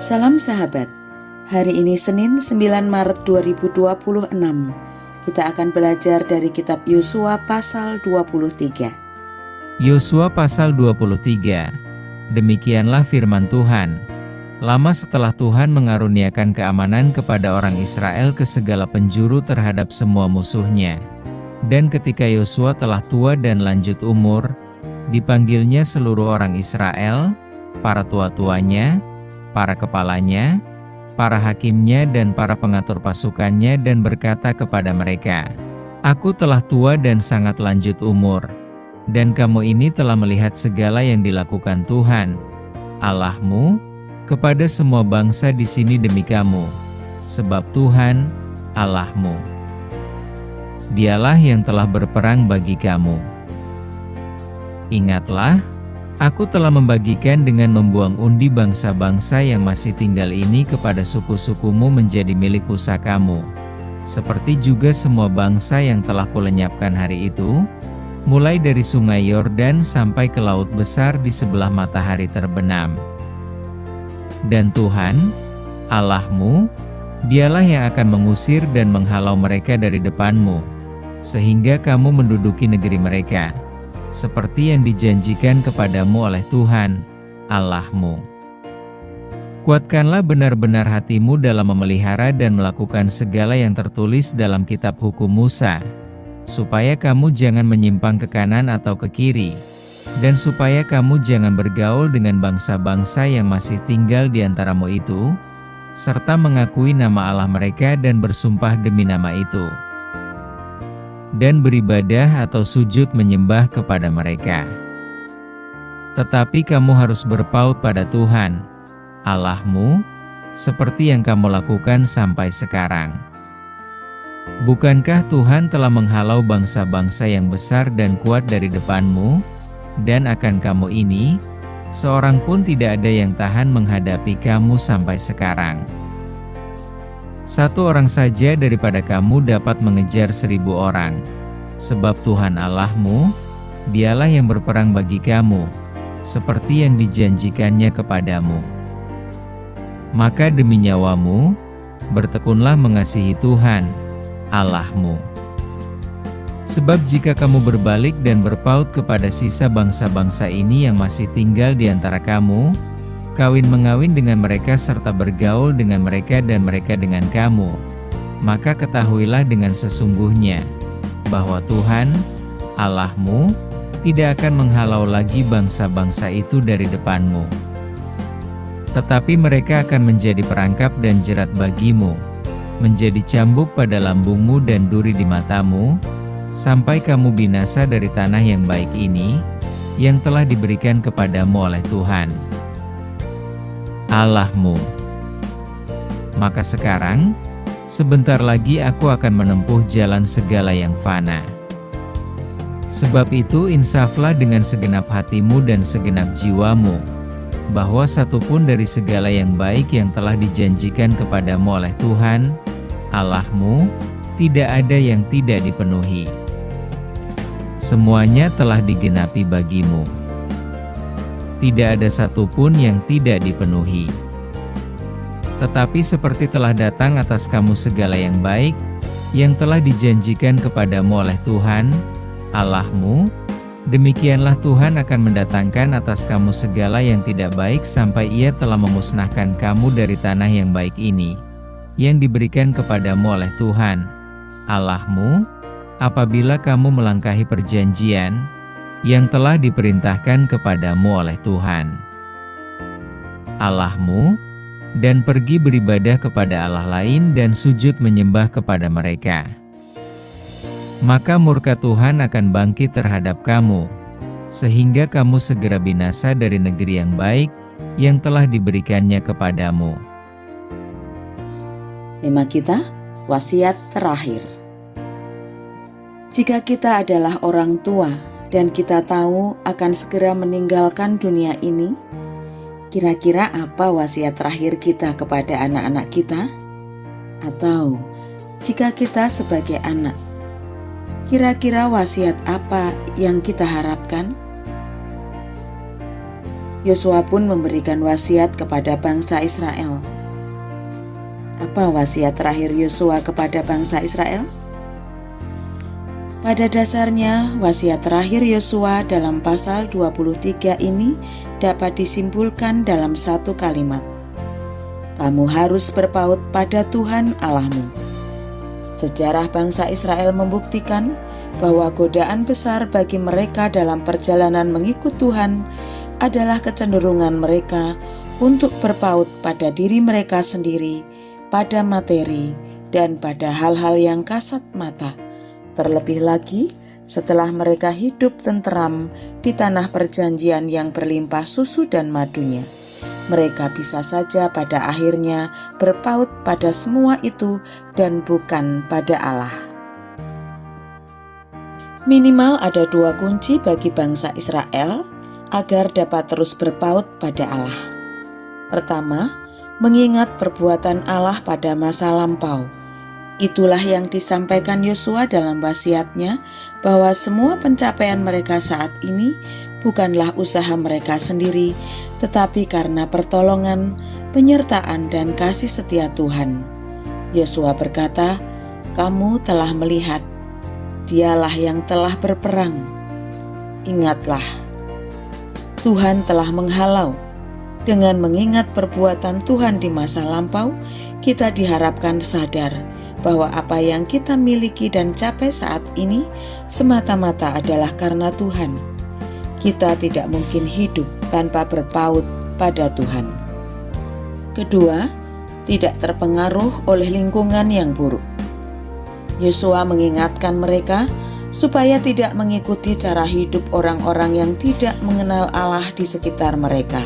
Salam sahabat, hari ini Senin 9 Maret 2026. Kita akan belajar dari kitab Yosua pasal 23. Yosua pasal 23. Demikianlah firman Tuhan. Lama setelah Tuhan mengaruniakan keamanan kepada orang Israel ke segala penjuru terhadap semua musuhnya. Dan ketika Yosua telah tua dan lanjut umur, dipanggilnya seluruh orang Israel, para tua-tuanya, para kepalanya, para hakimnya dan para pengatur pasukannya dan berkata kepada mereka, "Aku telah tua dan sangat lanjut umur, dan kamu ini telah melihat segala yang dilakukan Tuhan, Allahmu, kepada semua bangsa di sini demi kamu, sebab Tuhan, Allahmu, Dialah yang telah berperang bagi kamu. Ingatlah, Aku telah membagikan dengan membuang undi bangsa-bangsa yang masih tinggal ini kepada suku-sukumu menjadi milik pusakamu, seperti juga semua bangsa yang telah kulenyapkan hari itu, mulai dari sungai Yordan sampai ke laut besar di sebelah matahari terbenam. Dan Tuhan, Allahmu, Dialah yang akan mengusir dan menghalau mereka dari depanmu, sehingga kamu menduduki negeri mereka, seperti yang dijanjikan kepadamu oleh Tuhan, Allahmu. Kuatkanlah benar-benar hatimu dalam memelihara dan melakukan segala yang tertulis dalam kitab hukum Musa, supaya kamu jangan menyimpang ke kanan atau ke kiri, dan supaya kamu jangan bergaul dengan bangsa-bangsa yang masih tinggal di antaramu itu, serta mengakui nama Allah mereka dan bersumpah demi nama itu, dan beribadah atau sujud menyembah kepada mereka. Tetapi kamu harus berpaut pada Tuhan, Allahmu, seperti yang kamu lakukan sampai sekarang. Bukankah Tuhan telah menghalau bangsa-bangsa yang besar dan kuat dari depanmu, dan akan kamu ini, seorang pun tidak ada yang tahan menghadapi kamu sampai sekarang. Satu orang saja daripada kamu dapat mengejar 1000 orang, sebab Tuhan Allahmu, Dialah yang berperang bagi kamu, seperti yang dijanjikannya kepadamu. Maka demi nyawamu, bertekunlah mengasihi Tuhan, Allahmu. Sebab jika kamu berbalik dan berpaut kepada sisa bangsa-bangsa ini yang masih tinggal di antara kamu, kawin-mengawin dengan mereka serta bergaul dengan mereka dan mereka dengan kamu, maka ketahuilah dengan sesungguhnya, bahwa Tuhan, Allahmu, tidak akan menghalau lagi bangsa-bangsa itu dari depanmu. Tetapi mereka akan menjadi perangkap dan jerat bagimu, menjadi cambuk pada lambungmu dan duri di matamu, sampai kamu binasa dari tanah yang baik ini, yang telah diberikan kepadamu oleh Tuhan, Allahmu. Maka sekarang, sebentar lagi aku akan menempuh jalan segala yang fana. Sebab itu insaflah dengan segenap hatimu dan segenap jiwamu, bahwa satupun dari segala yang baik yang telah dijanjikan kepadamu oleh Tuhan, Allahmu, tidak ada yang tidak dipenuhi. Semuanya telah digenapi bagimu. Tidak ada satupun yang tidak dipenuhi. Tetapi seperti telah datang atas kamu segala yang baik, yang telah dijanjikan kepadamu oleh Tuhan, Allahmu, demikianlah Tuhan akan mendatangkan atas kamu segala yang tidak baik sampai Ia telah memusnahkan kamu dari tanah yang baik ini, yang diberikan kepadamu oleh Tuhan, Allahmu, apabila kamu melangkahi perjanjian yang telah diperintahkan kepadamu oleh Tuhan, Allahmu, dan pergi beribadah kepada Allah lain dan sujud menyembah kepada mereka. Maka murka Tuhan akan bangkit terhadap kamu, sehingga kamu segera binasa dari negeri yang baik yang telah diberikannya kepadamu. Tema kita, wasiat terakhir. Jika kita adalah orang tua dan kita tahu akan segera meninggalkan dunia ini, kira-kira apa wasiat terakhir kita kepada anak-anak kita? Atau jika kita sebagai anak, kira-kira wasiat apa yang kita harapkan? Yosua pun memberikan wasiat kepada bangsa Israel. Apa wasiat terakhir Yosua kepada bangsa Israel? Pada dasarnya, wasiat terakhir Yosua dalam pasal 23 ini dapat disimpulkan dalam satu kalimat. Kamu harus berpaut pada Tuhan Allahmu. Sejarah bangsa Israel membuktikan bahwa godaan besar bagi mereka dalam perjalanan mengikut Tuhan adalah kecenderungan mereka untuk berpaut pada diri mereka sendiri, pada materi, dan pada hal-hal yang kasat mata. Terlebih lagi setelah mereka hidup tenteram di tanah perjanjian yang berlimpah susu dan madunya. Mereka bisa saja pada akhirnya berpaut pada semua itu dan bukan pada Allah. Minimal ada dua kunci bagi bangsa Israel agar dapat terus berpaut pada Allah. Pertama, mengingat perbuatan Allah pada masa lampau. Itulah yang disampaikan Yosua dalam wasiatnya, bahwa semua pencapaian mereka saat ini bukanlah usaha mereka sendiri, tetapi karena pertolongan, penyertaan, dan kasih setia Tuhan. Yosua berkata, "Kamu telah melihat, Dialah yang telah berperang. Ingatlah, Tuhan telah menghalau." Dengan mengingat perbuatan Tuhan di masa lampau, kita diharapkan sadar bahwa apa yang kita miliki dan capai saat ini semata-mata adalah karena Tuhan. Kita tidak mungkin hidup tanpa berpaut pada Tuhan. Kedua, tidak terpengaruh oleh lingkungan yang buruk. Yosua mengingatkan mereka supaya tidak mengikuti cara hidup orang-orang yang tidak mengenal Allah di sekitar mereka.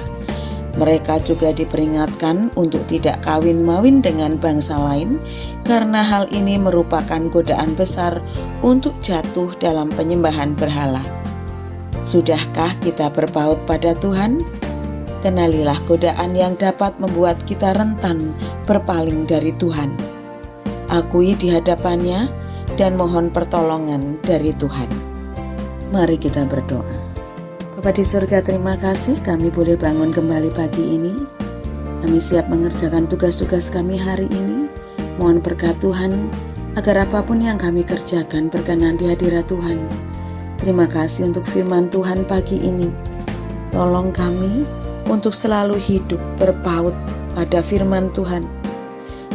Mereka juga diperingatkan untuk tidak kawin-mawin dengan bangsa lain, karena hal ini merupakan godaan besar untuk jatuh dalam penyembahan berhala. Sudahkah kita berpaut pada Tuhan? Kenalilah godaan yang dapat membuat kita rentan berpaling dari Tuhan. Akui di hadapannya dan mohon pertolongan dari Tuhan. Mari kita berdoa. Bapa di surga, terima kasih kami boleh bangun kembali pagi ini. Kami siap mengerjakan tugas-tugas kami hari ini. Mohon berkat Tuhan agar apapun yang kami kerjakan berkenan di hadirat Tuhan. Terima kasih untuk firman Tuhan pagi ini. Tolong kami untuk selalu hidup berpaut pada firman Tuhan.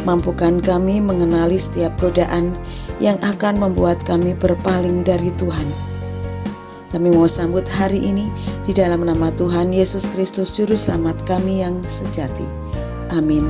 Mampukan kami mengenali setiap godaan yang akan membuat kami berpaling dari Tuhan. Kami mau sambut hari ini di dalam nama Tuhan Yesus Kristus Juru Selamat kami yang sejati. Amin.